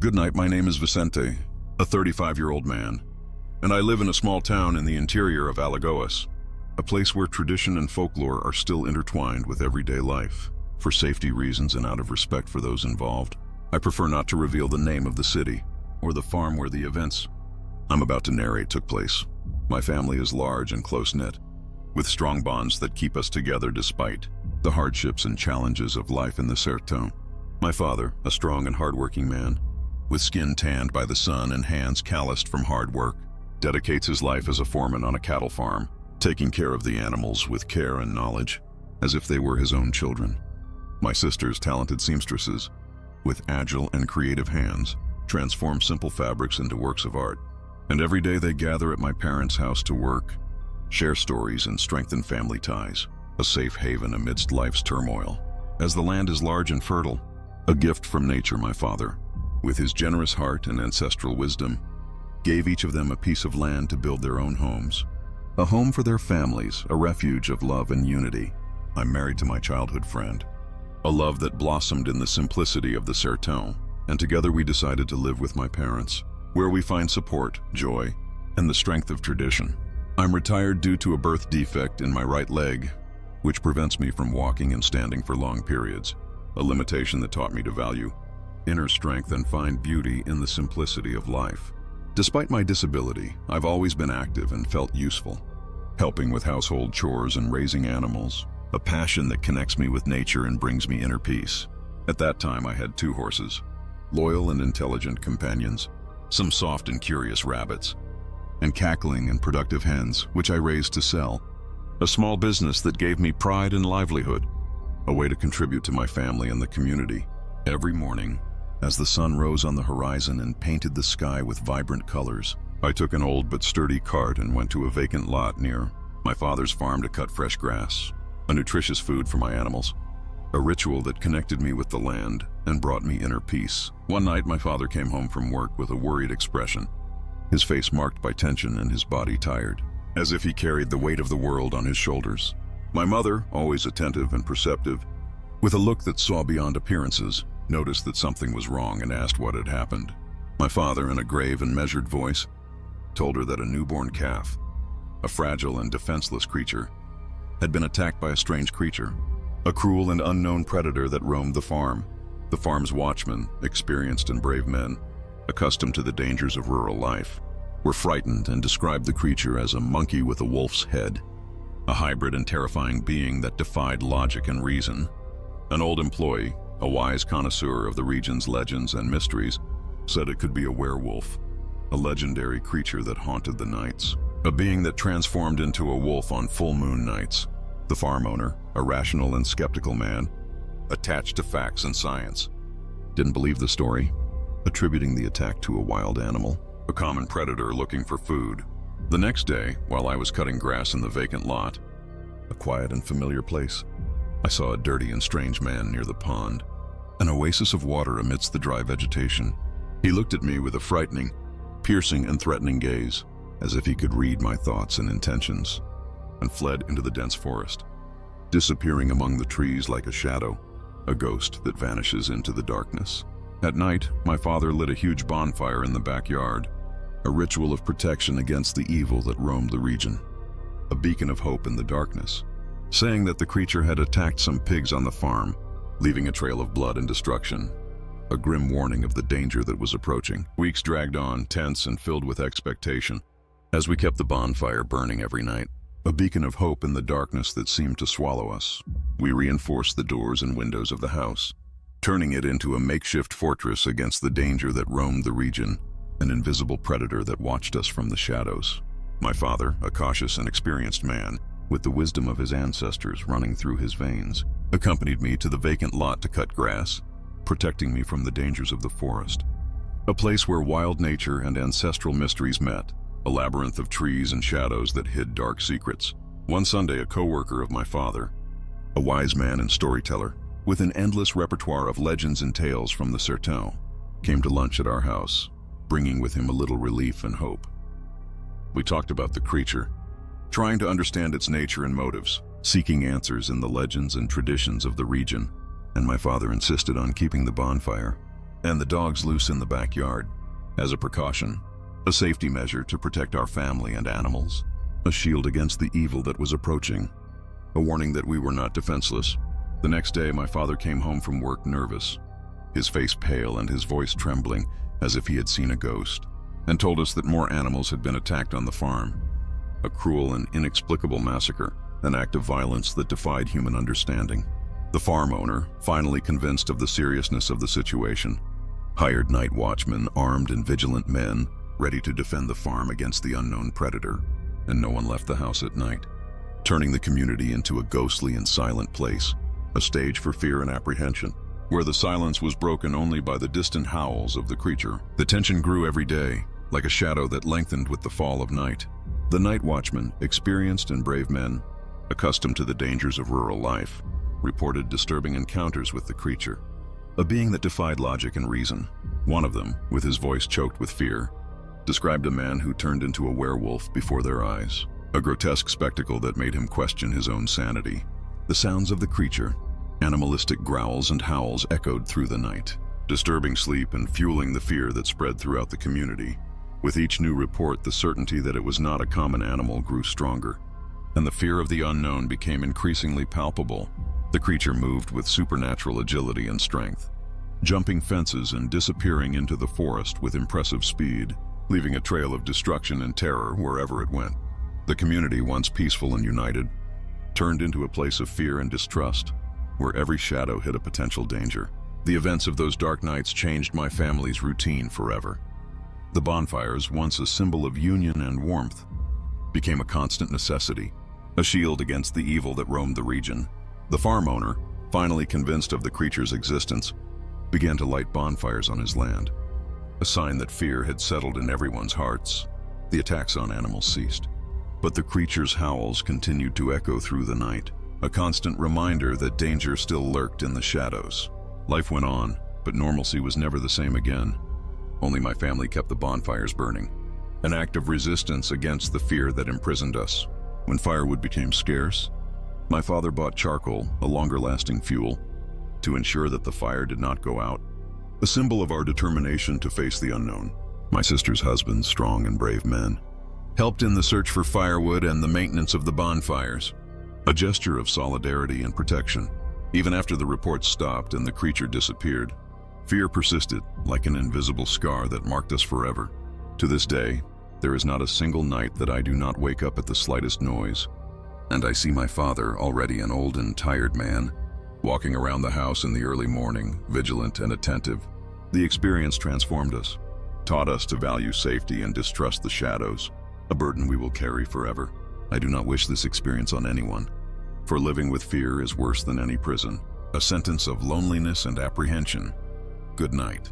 Good night, my name is Vicente, a 35-year-old man, and I live in a small town in the interior of Alagoas, a place where tradition and folklore are still intertwined with everyday life. For safety reasons and out of respect for those involved, I prefer not to reveal the name of the city or the farm where the events I'm about to narrate took place. My family is large and close-knit, with strong bonds that keep us together despite the hardships and challenges of life in the Sertão. My father, a strong and hardworking man, with skin tanned by the sun and hands calloused from hard work, dedicates his life as a foreman on a cattle farm, taking care of the animals with care and knowledge, as if they were his own children. My sisters, talented seamstresses, with agile and creative hands, transform simple fabrics into works of art. And every day they gather at my parents' house to work, share stories and strengthen family ties, a safe haven amidst life's turmoil. As the land is large and fertile, a gift from nature, my father, with his generous heart and ancestral wisdom, gave each of them a piece of land to build their own homes. A home for their families, a refuge of love and unity. I'm married to my childhood friend, a love that blossomed in the simplicity of the Sertão, and together we decided to live with my parents, where we find support, joy, and the strength of tradition. I'm retired due to a birth defect in my right leg, which prevents me from walking and standing for long periods, a limitation that taught me to value inner strength and find beauty in the simplicity of life. Despite my disability, I've always been active and felt useful, helping with household chores and raising animals, a passion that connects me with nature and brings me inner peace. At that time, I had 2 horses, loyal and intelligent companions, some soft and curious rabbits, and cackling and productive hens, which I raised to sell. A small business that gave me pride and livelihood, a way to contribute to my family and the community. Every morning, as the sun rose on the horizon and painted the sky with vibrant colors, I took an old but sturdy cart and went to a vacant lot near my father's farm to cut fresh grass, a nutritious food for my animals, a ritual that connected me with the land and brought me inner peace. One night, my father came home from work with a worried expression, his face marked by tension and his body tired, as if he carried the weight of the world on his shoulders. My mother, always attentive and perceptive, with a look that saw beyond appearances, noticed that something was wrong and asked what had happened. My father, in a grave and measured voice, told her that a newborn calf, a fragile and defenseless creature, had been attacked by a strange creature, a cruel and unknown predator that roamed the farm. The farm's watchmen, experienced and brave men, accustomed to the dangers of rural life, were frightened and described the creature as a monkey with a wolf's head, a hybrid and terrifying being that defied logic and reason. An old employee, a wise connoisseur of the region's legends and mysteries, said it could be a werewolf, a legendary creature that haunted the nights, a being that transformed into a wolf on full moon nights. The farm owner, a rational and skeptical man, attached to facts and science, didn't believe the story, attributing the attack to a wild animal, a common predator looking for food. The next day, while I was cutting grass in the vacant lot, a quiet and familiar place, I saw a dirty and strange man near the pond, an oasis of water amidst the dry vegetation. He looked at me with a frightening, piercing and threatening gaze, as if he could read my thoughts and intentions, and fled into the dense forest, disappearing among the trees like a shadow, a ghost that vanishes into the darkness. At night, my father lit a huge bonfire in the backyard, a ritual of protection against the evil that roamed the region, a beacon of hope in the darkness, saying that the creature had attacked some pigs on the farm, leaving a trail of blood and destruction, a grim warning of the danger that was approaching. Weeks dragged on, tense and filled with expectation, as we kept the bonfire burning every night, a beacon of hope in the darkness that seemed to swallow us. We reinforced the doors and windows of the house, turning it into a makeshift fortress against the danger that roamed the region, an invisible predator that watched us from the shadows. My father, a cautious and experienced man, with the wisdom of his ancestors running through his veins, accompanied me to the vacant lot to cut grass, protecting me from the dangers of the forest, a place where wild nature and ancestral mysteries met, a labyrinth of trees and shadows that hid dark secrets. One Sunday, a co-worker of my father, a wise man and storyteller, with an endless repertoire of legends and tales from the Sertão, came to lunch at our house, bringing with him a little relief and hope. We talked about the creature, trying to understand its nature and motives, seeking answers in the legends and traditions of the region, and my father insisted on keeping the bonfire, and the dogs loose in the backyard. As a precaution, a safety measure to protect our family and animals, a shield against the evil that was approaching, a warning that we were not defenseless. The next day, my father came home from work nervous, his face pale and his voice trembling as if he had seen a ghost, and told us that more animals had been attacked on the farm. A cruel and inexplicable massacre, an act of violence that defied human understanding. The farm owner, finally convinced of the seriousness of the situation, hired night watchmen, armed and vigilant men, ready to defend the farm against the unknown predator, and no one left the house at night, turning the community into a ghostly and silent place, a stage for fear and apprehension, where the silence was broken only by the distant howls of the creature. The tension grew every day, like a shadow that lengthened with the fall of night. The night watchmen, experienced and brave men, accustomed to the dangers of rural life, reported disturbing encounters with the creature, a being that defied logic and reason. One of them, with his voice choked with fear, described a man who turned into a werewolf before their eyes, a grotesque spectacle that made him question his own sanity. The sounds of the creature, animalistic growls and howls, echoed through the night, disturbing sleep and fueling the fear that spread throughout the community. With each new report, the certainty that it was not a common animal grew stronger, and the fear of the unknown became increasingly palpable. The creature moved with supernatural agility and strength, jumping fences and disappearing into the forest with impressive speed, leaving a trail of destruction and terror wherever it went. The community, once peaceful and united, turned into a place of fear and distrust, where every shadow hid a potential danger. The events of those dark nights changed my family's routine forever. The bonfires, once a symbol of union and warmth, became a constant necessity, a shield against the evil that roamed the region. The farm owner, finally convinced of the creature's existence, began to light bonfires on his land, a sign that fear had settled in everyone's hearts. The attacks on animals ceased, but the creature's howls continued to echo through the night, a constant reminder that danger still lurked in the shadows. Life went on, but normalcy was never the same again. Only my family kept the bonfires burning, an act of resistance against the fear that imprisoned us. When firewood became scarce, my father bought charcoal, a longer-lasting fuel, to ensure that the fire did not go out, a symbol of our determination to face the unknown. My sister's husbands, strong and brave men, helped in the search for firewood and the maintenance of the bonfires, a gesture of solidarity and protection. Even after the reports stopped and the creature disappeared, fear persisted like an invisible scar that marked us forever. To this day, there is not a single night that I do not wake up at the slightest noise, and I see my father, already an old and tired man, walking around the house in the early morning, vigilant and attentive. The experience transformed us, taught us to value safety and distrust the shadows, a burden we will carry forever. I do not wish this experience on anyone, for living with fear is worse than any prison, a sentence of loneliness and apprehension. Good night.